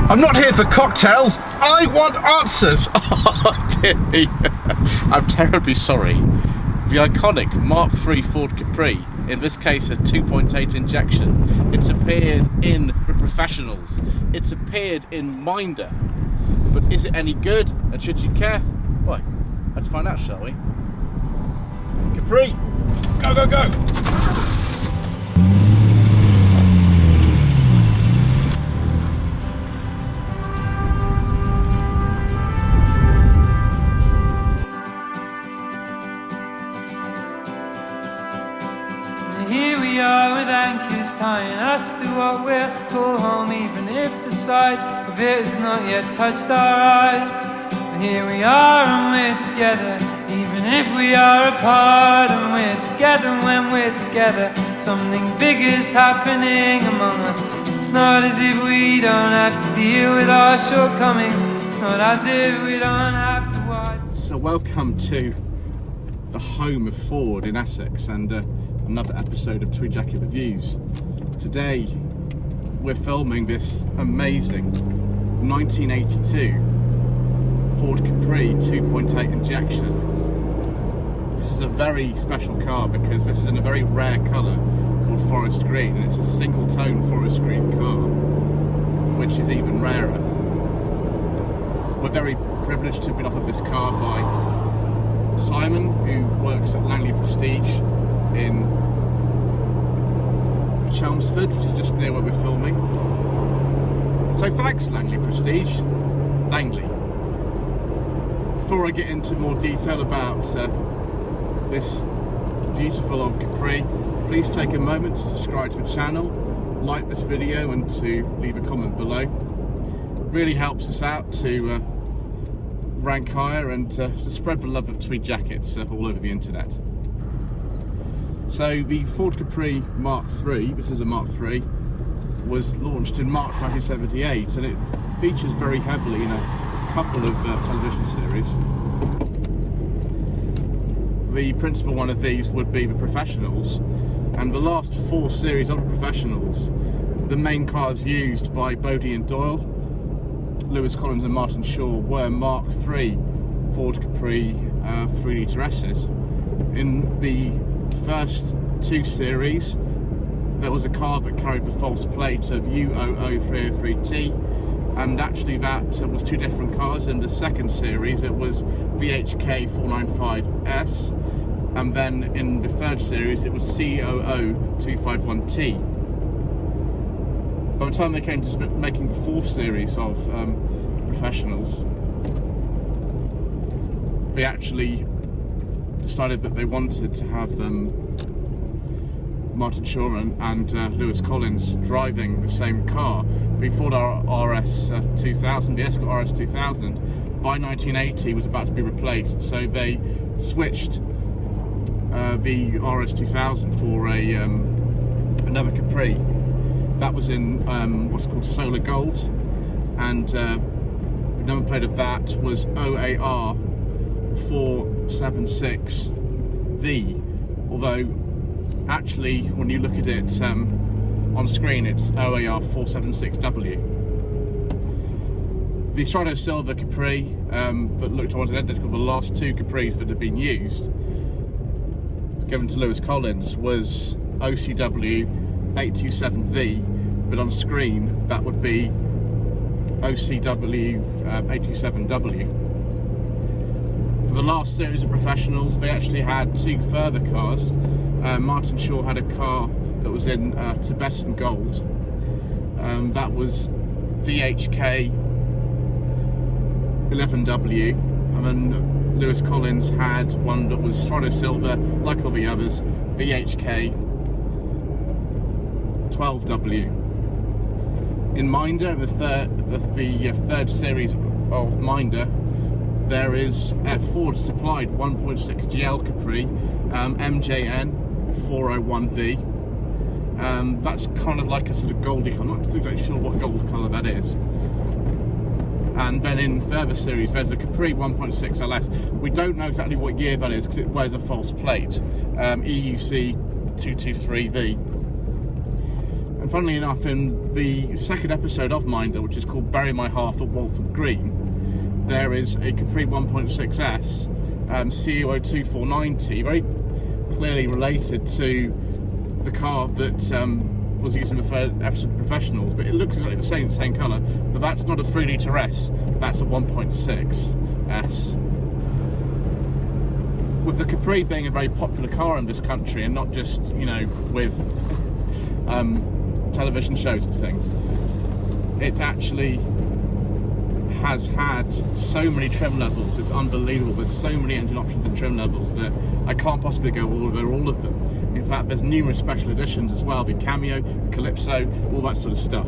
I'm not here for cocktails, I want answers! Oh dear me, I'm terribly sorry. The iconic Mark III Ford Capri, in this case a 2.8 injection. It's appeared in the Professionals, it's appeared in Minder. But is it any good, and should you care? Well, let's find out, shall we? Capri, go, go, go! Here we are with anchors tying us to what we'll call home, even if the side of it has not yet touched our eyes. And here we are and we're together, even if we are apart. And we're together when we're together, something big is happening among us. It's not as if we don't have to deal with our shortcomings. It's not as if we don't have to watch. So welcome to the home of Ford in Essex, and another episode of Tweed Jacket Reviews. Today we're filming this amazing 1982 Ford Capri 2.8 injection. This is a very special car because this is in a very rare colour called forest green, and it's a single tone forest green car, which is even rarer. We're very privileged to have been offered this car by Simon, who works at Langley Prestige in Chelmsford, which is just near where we're filming. So thanks, Langley Prestige. Langley. Before I get into more detail about this beautiful old Capri, please take a moment to subscribe to the channel, like this video, and to leave a comment below. It really helps us out to rank higher and to spread the love of tweed jackets all over the internet. So the Ford Capri Mark III, this is a Mark III, was launched in March 1978, and it features very heavily in a couple of television series. The principal one of these would be the Professionals, and the last 4 series of the Professionals, the main cars used by Bodie and Doyle, Lewis Collins and Martin Shaw, were Mark III Ford Capri 3-litre S's. In the first 2 series, there was a car that carried the false plate of UOO303T, and actually that was 2 different cars. In the second series it was VHK495S, and then in the third series it was COO251T. By the time they came to making the 4th series of Professionals, they actually decided that they wanted to have Martin Shaw and Lewis Collins driving the same car. The Ford RS 2000, the Escort RS 2000, by 1980 was about to be replaced, so they switched the RS 2000 for another Capri. That was in what's called Solar Gold, and the number plate of that was OAR 476V, although actually when you look at it on screen it's OAR 476W. The Strado Silver Capri that looked almost identical to the last 2 Capris that had been used, given to Lewis Collins, was OCW 827V, but on screen that would be OCW 827W. For the last series of Professionals, they actually had 2 further cars. Martin Shaw had a car that was in Tibetan Gold. That was VHK 11W, and then Lewis Collins had one that was Strado Silver, like all the others, VHK 12W. In Minder, the third series of Minder, there is Ford supplied 1.6 GL Capri MJN 401V. That's kind of like a sort of goldy colour. I'm not exactly sure what gold colour that is. And then in further series there's a Capri 1.6 LS. We don't know exactly what year that is because it wears a false plate, EUC 223V. And And funnily enough, in the second episode of Minder, which is called Bury My Hearth at Walford Green, there is a Capri 1.6S CO2490, very clearly related to the car that was used in the third episode of Professionals, but it looks exactly the same colour, but that's not a 3 litre S, that's a 1.6 S. With the Capri being a very popular car in this country, and not just, you know, with television shows and things, it actually has had so many trim levels, it's unbelievable. There's so many engine options and trim levels that I can't possibly go over all of them. In fact, there's numerous special editions as well, the Cameo, the Calypso, all that sort of stuff.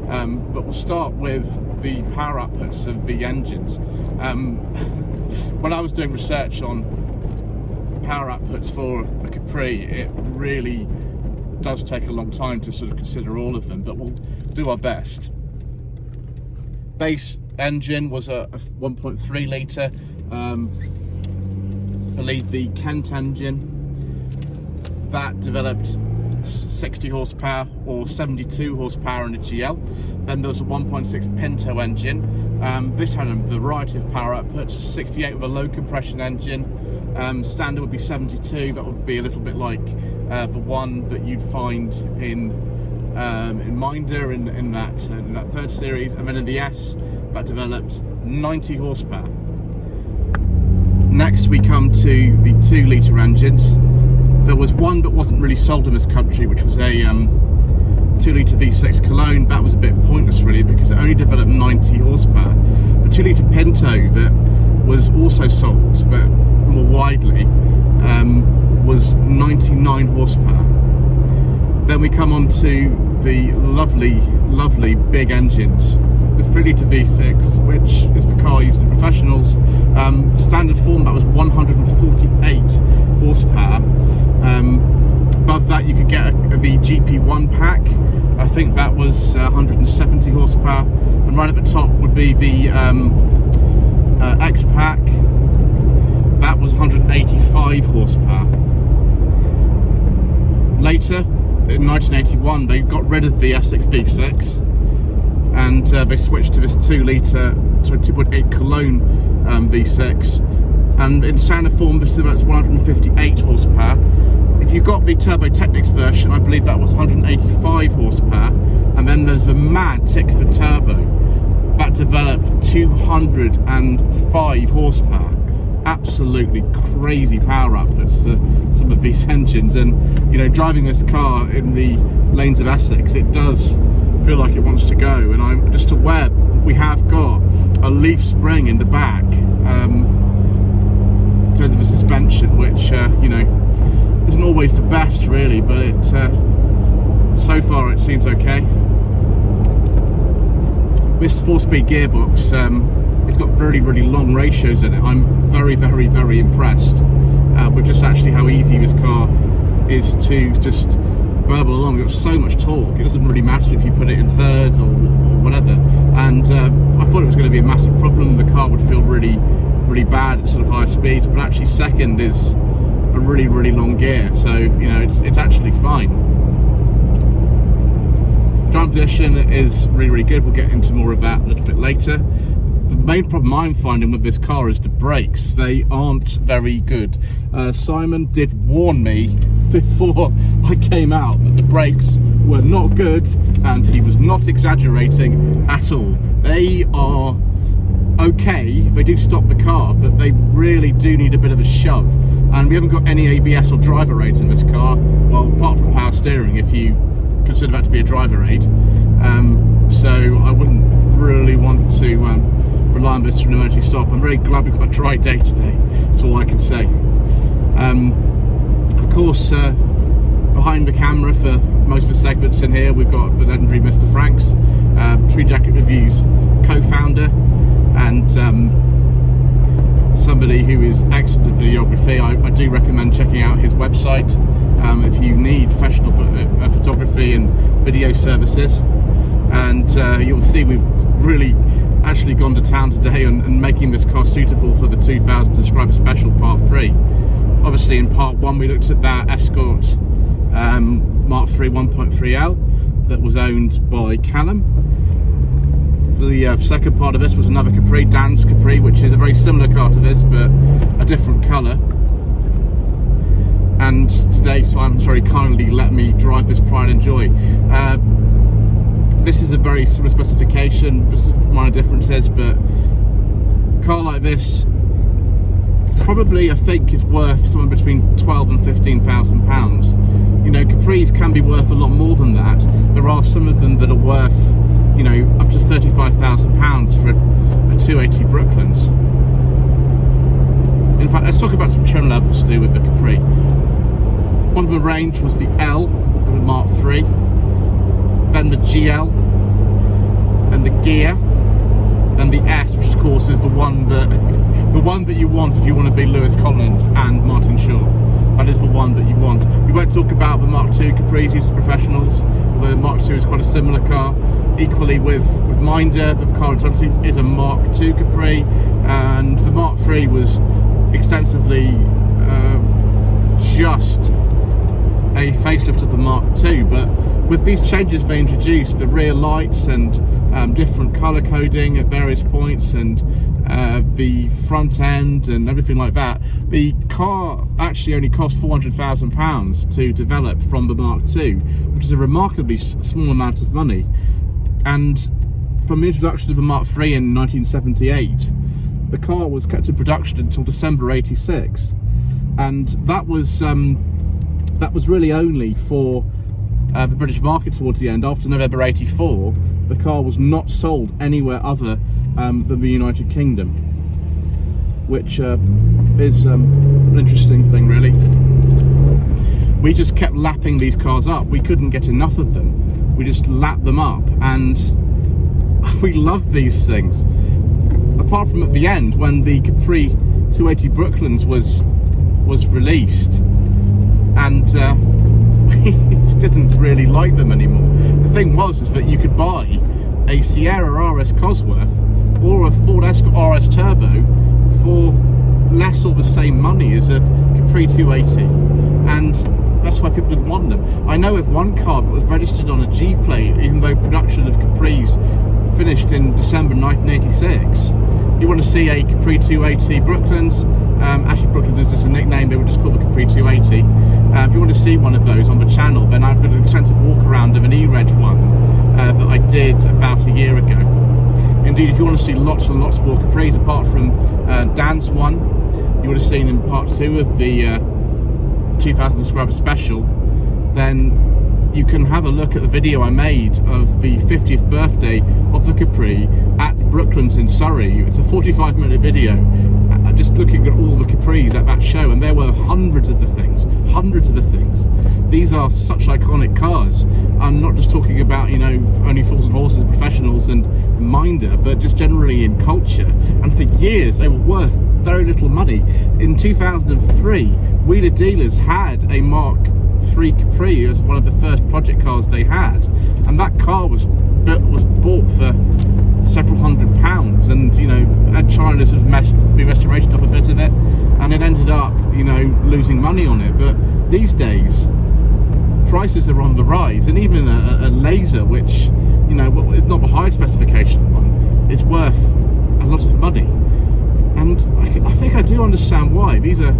But we'll start with the power outputs of the engines. When I was doing research on power outputs for a Capri, it really does take a long time to sort of consider all of them, but we'll do our best. Base engine was a 1.3 litre, I believe the Kent engine, that developed 60 horsepower or 72 horsepower in a GL. Then there was a 1.6 Pinto engine. This had a variety of power outputs, 68 with a low compression engine. Standard would be 72, that would be a little bit like the one that you'd find in Minder in that third series, and then in the S that developed 90 horsepower. Next we come to the 2 litre engines. There was one that wasn't really sold in this country, which was a 2 litre V6 Cologne. That was a bit pointless really, because it only developed 90 horsepower. The 2 litre Pinto that was also sold but more widely was 99 horsepower. Then we come on to the lovely big engines. The 3 litre V6, which is the car used in Professionals, standard form, that was 148 horsepower. Above that you could get the GP1 pack, I think that was 170 horsepower, and right at the top would be the X pack, that was 185 horsepower. Later, in 1981, they got rid of the Essex V6 and they switched to this 2 litre, 2.8 Cologne V6, and in standard form this develops 158 horsepower. If you got the Turbo Technics version, I believe that was 185 horsepower, and then there's the mad Tickford Turbo that developed 205 horsepower. Absolutely crazy power outputs to some of these engines, and you know, driving this car in the lanes of Essex, it does feel like it wants to go. And I'm just aware we have got a leaf spring in the back in terms of the suspension, which you know, isn't always the best really, but it so far it seems okay. This 4-speed gearbox, it's got really long ratios in it. I'm very impressed with just actually how easy this car is to just burble along. It's got so much torque, it doesn't really matter if you put it in thirds or whatever. And I thought it was going to be a massive problem, the car would feel really bad at sort of higher speeds, but actually second is a really long gear, so you know, it's actually fine. Drive position is really good, we'll get into more of that a little bit later. The main problem I'm finding with this car is the brakes. They aren't very good. Simon did warn me before I came out that the brakes were not good, and he was not exaggerating at all. They are okay, they do stop the car, but they really do need a bit of a shove. And we haven't got any ABS or driver aids in this car, well, apart from power steering, if you consider that to be a driver aid. So I wouldn't really want to rely on this for an emergency stop. I'm very glad we've got a dry day today, that's all I can say. Of course, behind the camera for most of the segments in here, we've got the legendary Mr. Franks, Tweed Jacket Reviews co-founder, and somebody who is excellent at videography. I do recommend checking out his website if you need professional photography and video services. And you'll see we've really actually gone to town today and making this car suitable for the 2000 subscriber special part 3. Obviously in part 1 we looked at that Escort Mark III 1.3L. that was owned by Callum. The second part of this was another Capri, Dan's Capri, which is a very similar car to this but a different colour. And today Simon's very kindly let me drive this Pride and Joy. This is a very similar specification, there's minor differences, but a car like this probably I think is worth somewhere between £12,000 and £15,000. You know, Capris can be worth a lot more than that. There are some of them that are worth, you know, up to £35,000 for a 280 Brooklands. In fact, let's talk about some trim levels to do with the Capri. One of the range was the L, the Mark III, then the GL, then the Gear, then the S, which of course is the one that you want if you want to be Lewis Collins and Martin Shaw. That is the one that you want. We won't talk about the Mark II Capris used for professionals. The Mark II is quite a similar car. Equally with Minder, the car in is a Mark II Capri, and the Mark III was extensively just a facelift of the Mark II, but with these changes they introduced, the rear lights and different colour coding at various points, and the front end and everything like that, the car actually only cost £400,000 to develop from the Mark II, which is a remarkably small amount of money. And from the introduction of the Mark III in 1978, the car was kept in production until December '86, and that was really only for the British market towards the end. After November '84, the car was not sold anywhere other than the United Kingdom, which is an interesting thing, really. We just kept lapping these cars up. We couldn't get enough of them. We just lapped them up, and we loved these things. Apart from at the end, when the Capri 280 Brooklands was released, and we didn't really like them anymore. The thing was that you could buy a Sierra RS Cosworth or a Ford Escort RS Turbo for less or the same money as a Capri 280, and that's why people didn't want them. I know of one car that was registered on a G plate, even though production of Capris finished in December 1986. You want to see a Capri 280 Brooklands, actually Brooklands is just a nickname, they would just call the Capri 280. If you want to see one of those on the channel, then I've got an extensive walk around of an E-Reg one that I did about a year ago. Indeed, if you want to see lots and lots more Capris apart from Dan's one, you would have seen in part 2 of the 2000 subscriber special, then you can have a look at the video I made of the 50th birthday of the Capri at Brooklands in Surrey. It's a 45-minute video just looking at all the Capris at that show, and there were hundreds of the things. These are such iconic cars. I'm not just talking about, you know, only Fools and Horses, Professionals and Minder, but just generally in culture. And for years they were worth very little money. In 2003, Wheeler Dealers had a Mark III Capri as one of the first project cars they had, and that car was bought for several £100s, and you know, Ed China sort of messed the restoration up a bit of it, and it ended up, you know, losing money on it. But these days prices are on the rise, and even a laser, which, you know, is not the highest specification one, is worth a lot of money. And I think I do understand why. These are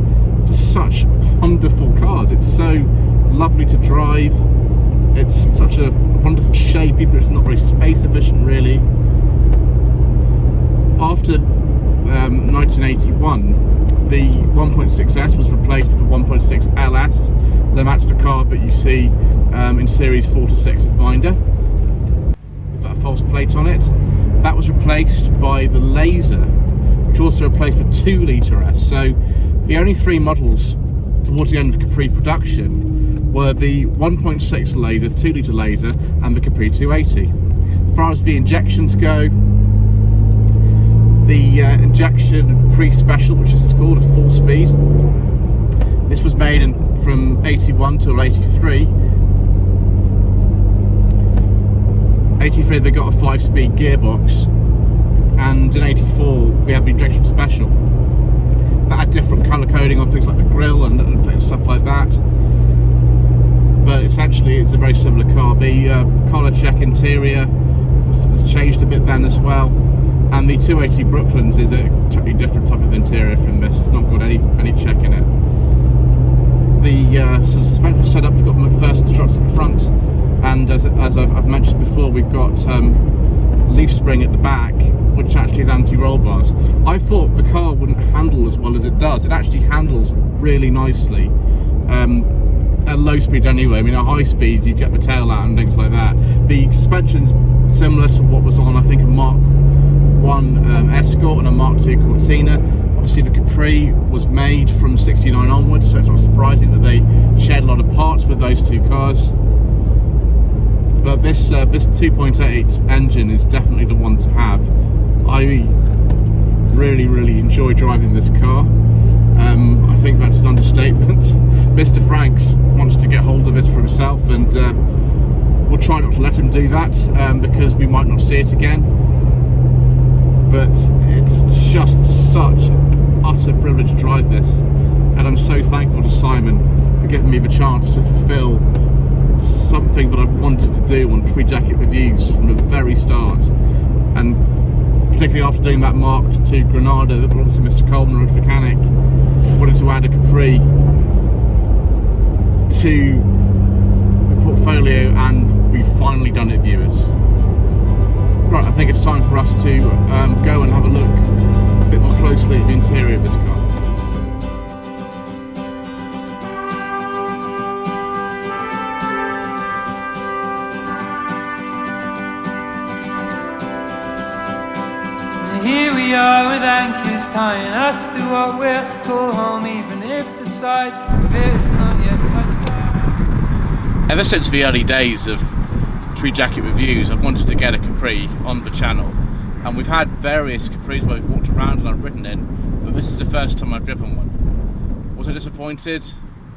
just such wonderful cars. It's so lovely to drive. It's such a wonderful shape, even if it's not very space efficient, really. After 1981, the 1.6S was replaced with the 1.6 LS. Now that's the car that you see in series 4 to 6 of Minder, with that false plate on it. That was replaced by the Laser, which also replaced the 2-litre S. So the only 3 models towards the end of Capri production were the 1.6 Laser, 2-litre Laser, and the Capri 280. As far as the injections go, the injection pre-special, which is called, a 4-speed. This was made from 81 till 83. 83 they got a 5-speed gearbox, and in 84 we have the injection special that had different colour coding on things like the grille and stuff like that. but it's a very similar car. The Carla Check interior was changed a bit then as well, and the 280 Brooklands is a totally different type of interior from this. It's not got any check in it. The sort of suspension setup, we've got McPherson struts at the front, and as I've mentioned before, we've got leaf spring at the back, which actually has anti-roll bars. I thought the car wouldn't handle as well as it does. It actually handles really nicely. At low speed anyway. I mean, at high speed you get the tail out and things like that. The suspension's similar to what was on, I think, a Mark 1 Escort and a Mark 2 Cortina. Obviously the Capri was made from 69 onwards, so it's not surprising that they shared a lot of parts with those two cars. But this 2.8 engine is definitely the one to have. I really enjoy driving this car. I think that's an understatement. Mr. Franks wants to get hold of this for himself, and we'll try not to let him do that because we might not see it again. But it's just such an utter privilege to drive this, and I'm so thankful to Simon for giving me the chance to fulfill something that I've wanted to do on Tweed Jacket Reviews from the very start. And particularly after doing that Mark II Granada, that obviously Mr. Coleman, road mechanic, wanted to add a Capri to the portfolio, and we've finally done it, viewers. Right, I think it's time for us to go and have a look a bit more closely at the interior of this car. Here we are with anchors tying us to what we'll call home, even if the side of it's not yet touched down. Ever since the early days of Tweed Jacket Reviews, I've wanted to get a Capri on the channel, and we've had various Capris where we've walked around and I've ridden in, but this is the first time I've driven one. Was I disappointed?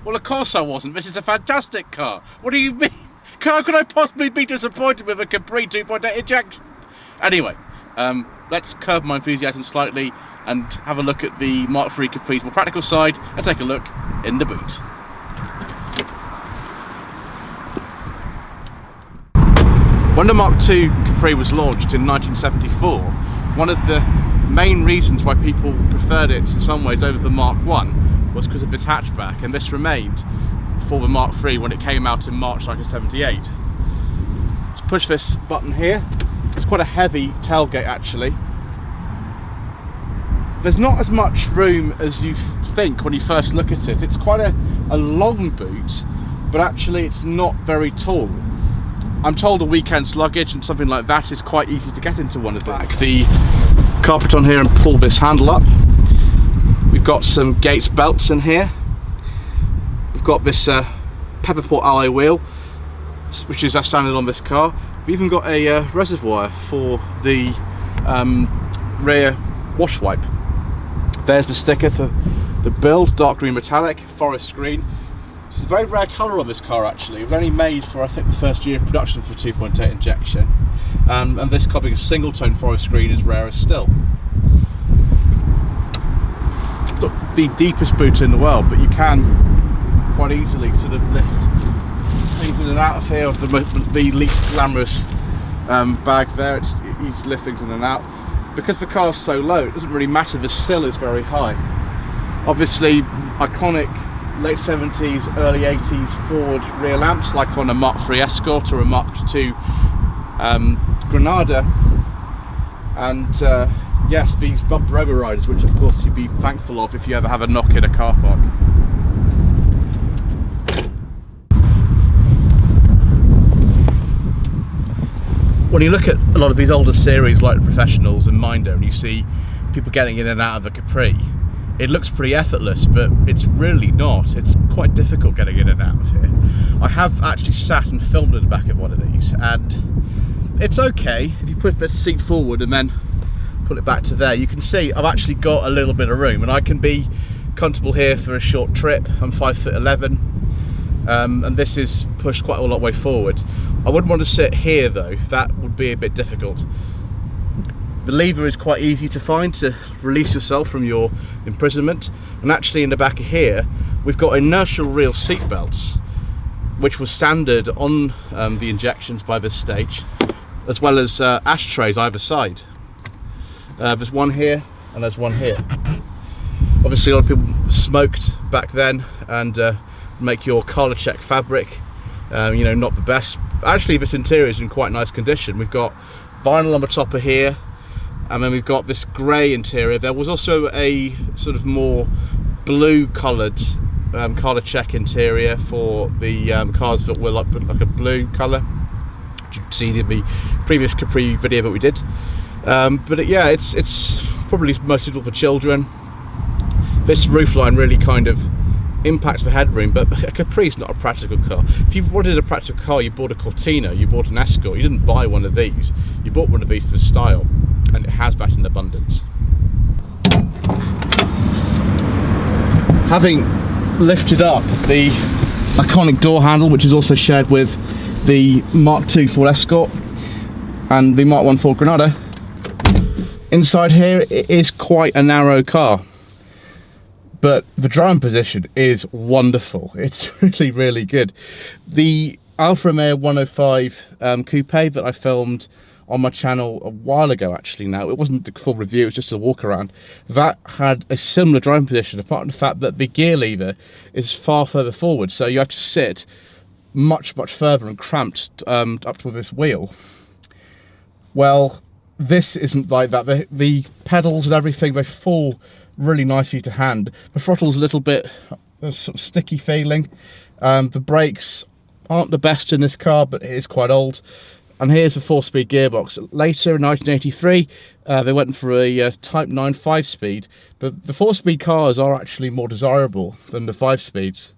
Well, of course I wasn't. This is a fantastic car. What do you mean? How could I possibly be disappointed with a Capri 2.8 injection? Anyway, let's curb my enthusiasm slightly and have a look at the Mark III Capri's more practical side and take a look in the boot. When the Mark II Capri was launched in 1974, one of the main reasons why people preferred it in some ways over the Mark I was because of this hatchback, and this remained for the Mark III when it came out in March 1978. Let's push this button here. It's quite a heavy tailgate actually. There's not as much room as you think when you first look at it. It's quite a long boot, but actually it's not very tall. I'm told a weekend's luggage and something like that is quite easy to get into one of them. Back the carpet on here and pull this handle up. We've got some Gates belts in here. We've got this Pepperport alloy wheel, which is standard on this car. We've even got a reservoir for the rear wash wipe. There's the sticker for the build, dark green metallic, forest green. This is a very rare colour on this car actually. It was only made for, I think, the first year of production for 2.8 injection. And this copy of single tone forest green is rarer still. It's not the deepest boot in the world, but you can quite easily sort of lift things in and out of here. The least glamorous bag there, it's easy to lift things in and out. Because the car's so low, it doesn't really matter, the sill is very high. Obviously, iconic late 70s, early 80s Ford rear lamps, like on a Mark III Escort or a Mark II Granada. And yes, these bumper overriders, which of course you'd be thankful of if you ever have a knock in a car park. When you look at a lot of these older series like the Professionals and Minder, and you see people getting in and out of a Capri, it looks pretty effortless, but it's really not. It's quite difficult getting in and out of here. I have actually sat and filmed at the back of one of these, and it's okay. If you put the seat forward and then pull it back to there, you can see I've actually got a little bit of room, and I can be comfortable here for a short trip. I'm 5'11", and this is pushed quite a lot way forward. I wouldn't want to sit here though, that would be a bit difficult. The lever is quite easy to find to release yourself from your imprisonment, and actually in the back of here we've got inertial reel seat belts, which was standard on the injections by this stage, as well as ashtrays either side. There's one here and there's one here. Obviously a lot of people smoked back then and make your Carla Check fabric, you know, not the best. Actually this interior is in quite nice condition. We've got vinyl on the top of here, and then we've got this grey interior. There was also a sort of more blue coloured Carla Check interior for the cars that were like a blue colour, which you can see in the previous Capri video that we did. But yeah, it's probably most suitable for children. This roofline really kind of impacts the headroom, but a Capri is not a practical car. If you wanted a practical car, you bought a Cortina, you bought an Escort, you didn't buy one of these. You bought one of these for style, and it has that in abundance. Having lifted up the iconic door handle, which is also shared with the Mark II Ford Escort and the Mark I Ford Granada, inside here it is quite a narrow car, but the driving position is wonderful. It's really, really good. The Alfa Romeo 105 coupe that I filmed on my channel a while ago, actually now, it wasn't the full review, it was just a walk around, that had a similar driving position, apart from the fact that the gear lever is far further forward, so you have to sit much further and cramped up to this wheel. Well, this isn't like that. The pedals and everything, they fall really nicely to hand. The throttle's a little bit sort of sticky feeling. The brakes aren't the best in this car, but it is quite old. And here's the 4-speed gearbox. Later in 1983, they went for a Type 9 5-speed, but the 4-speed cars are actually more desirable than the 5-speeds.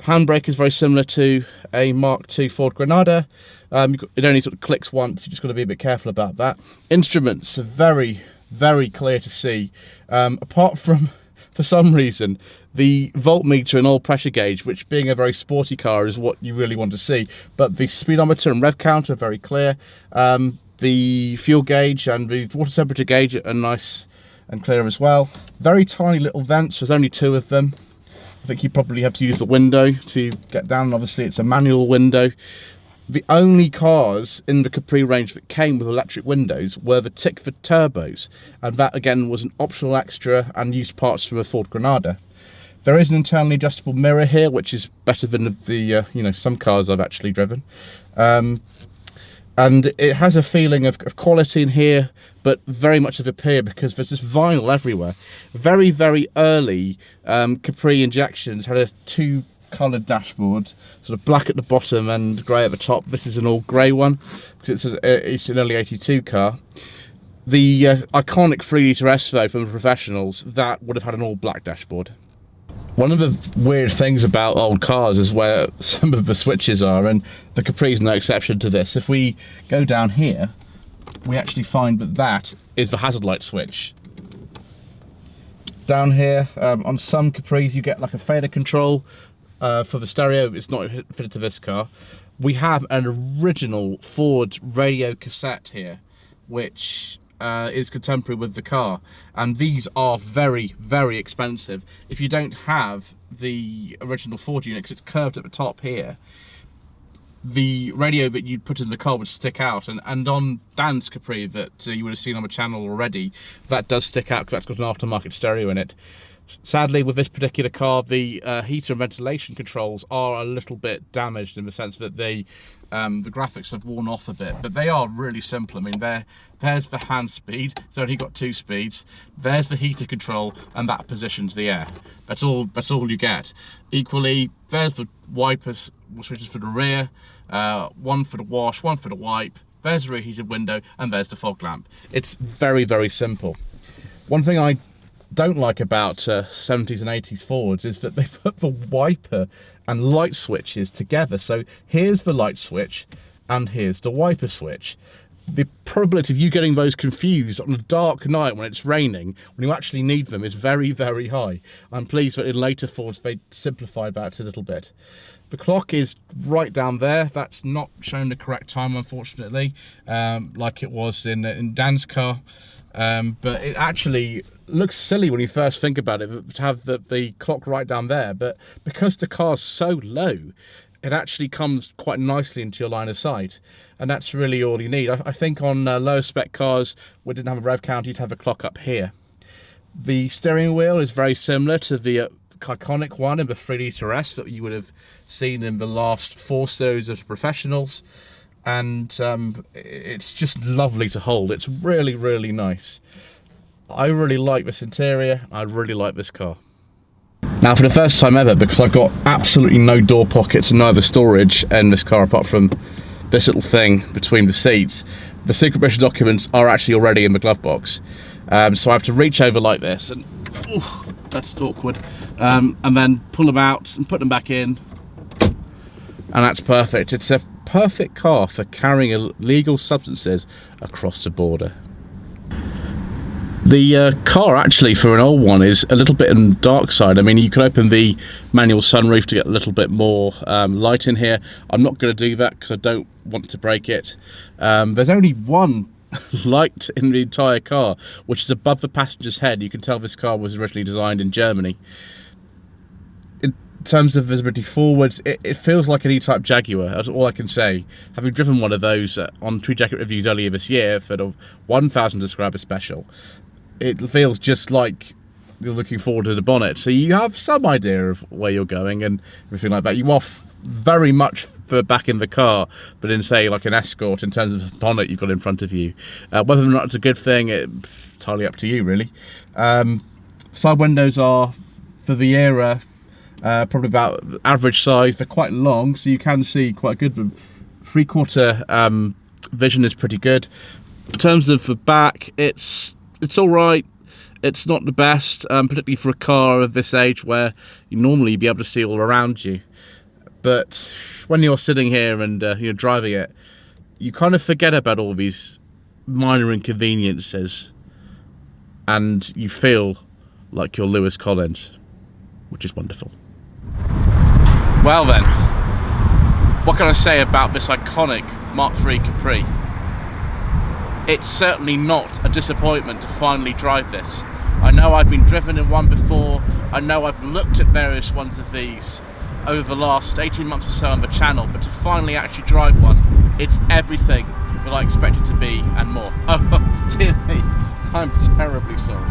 Handbrake is very similar to a Mark II Ford Granada. It only sort of clicks once, you just got to be a bit careful about that. Instruments are very, very clear to see, apart from, for some reason, the voltmeter and oil pressure gauge, which being a very sporty car is what you really want to see, but the speedometer and rev counter are very clear. The fuel gauge and the water temperature gauge are nice and clear as well. Very tiny little vents, there's only 2 of them. I think you probably have to use the window to get down. Obviously it's a manual window. The only cars in the Capri range that came with electric windows were the Tickford turbos, and that again was an optional extra and used parts from a Ford Granada. There is an internally adjustable mirror here, which is better than the you know, some cars I've actually driven. And it has a feeling of quality in here, but very much of appear because there's just vinyl everywhere. Very, very early Capri injections had a 2-coloured dashboard, sort of black at the bottom and grey at the top. This is an all grey one because it's an early 82 car. The iconic 3-litre S though from the professionals, that would have had an all black dashboard. One of the weird things about old cars is where some of the switches are, and the Capri is no exception to this. If we go down here, we actually find that that is the hazard light switch. Down here, on some Capris, you get like a fader control for the stereo. It's not fitted to this car. We have an original Ford radio cassette here, which is contemporary with the car, and these are very, very expensive. If you don't have the original Ford unit, because it's curved at the top here, the radio that you'd put in the car would stick out, and on Dan's Capri that you would have seen on the channel already, that does stick out because that's got an aftermarket stereo in it. Sadly, with this particular car, the heater and ventilation controls are a little bit damaged in the sense that the graphics have worn off a bit, but they are really simple. I mean, there's the hand speed, it's only got 2 speeds. There's the heater control, and that positions the air. That's all you get. Equally, there's the wipers switches for the rear, one for the wash, one for the wipe. There's the reheated window, and there's the fog lamp. It's very, very simple. One thing I don't like about 70s and 80s Fords is that they put the wiper and light switches together. So here's the light switch and here's the wiper switch. The probability of you getting those confused on a dark night when it's raining, when you actually need them, is very, very high. I'm pleased that in later Fords they simplified that a little bit. The clock is right down there. That's not showing the correct time, unfortunately, like it was in Dan's car. But it actually looks silly when you first think about it to have the clock right down there, but because the car's so low it actually comes quite nicely into your line of sight, and that's really all you need. I think on lower spec cars, we didn't have a rev counter, you'd have a clock up here. The steering wheel is very similar to the iconic one in the 3-litre S that you would have seen in the last 4 series of professionals, and it's just lovely to hold. It's really, really nice. I really like this interior. I really like this car. Now, for the first time ever, because I've got absolutely no door pockets and no other storage in this car apart from this little thing between the seats, the secret mission documents are actually already in the glove box. So I have to reach over like this, and that's awkward, and then pull them out and put them back in, and that's perfect. It's a perfect car for carrying illegal substances across the border. The car, actually, for an old one, is a little bit on the dark side. I mean, you can open the manual sunroof to get a little bit more light in here. I'm not going to do that because I don't want to break it. There's only one light in the entire car, which is above the passenger's head. You can tell this car was originally designed in Germany. In terms of visibility forwards, it feels like an E-Type Jaguar. That's all I can say. Having driven one of those on Tweed Jacket Reviews earlier this year for the 1,000 subscriber special, it feels just like you're looking forward to the bonnet. So you have some idea of where you're going and everything like that. You are very much for back in the car, but in, say, like an Escort, in terms of the bonnet you've got in front of you. Whether or not it's a good thing, it's entirely up to you, really. Side windows are, for the era, probably about average size. They're quite long, so you can see quite good. But 3/4 vision is pretty good. In terms of the back, it's all right. It's not the best, particularly for a car of this age where you normally be able to see all around you. But when you're sitting here and you're driving it, you kind of forget about all these minor inconveniences, and you feel like you're Lewis Collins, which is wonderful. Well then, what can I say about this iconic Mark III Capri? It's certainly not a disappointment to finally drive this. I know I've been driven in one before. I know I've looked at various ones of these over the last 18 months or so on the channel, but to finally actually drive one, it's everything that I expected to be and more. Oh dear me, I'm terribly sorry.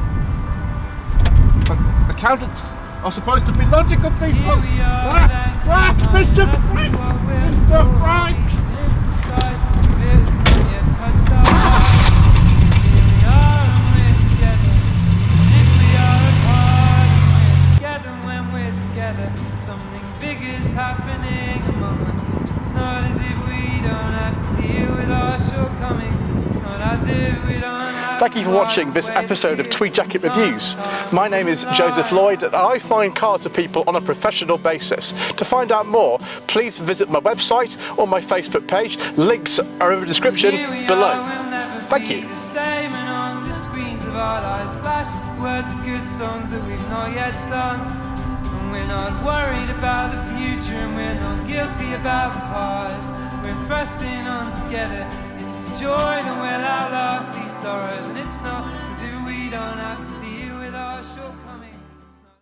Accountants are supposed to be logical people. Mr. Franks! Mr. Franks! Something big is happening among us. It's not as if we don't have to deal with our shortcomings. It's not as if we don't have. Thank you for watching this episode of Tweed Jacket Reviews. My name is Joseph Lloyd, and I find cars for people on a professional basis. To find out more, please visit my website or my Facebook page. Links are in the description below. Thank you. Words of good songs that we've not yet sung. And we're not worried about the future, and we're not guilty about the past. We're pressing on together, and it's a joy that will outlast these sorrows. And it's not as if we don't have to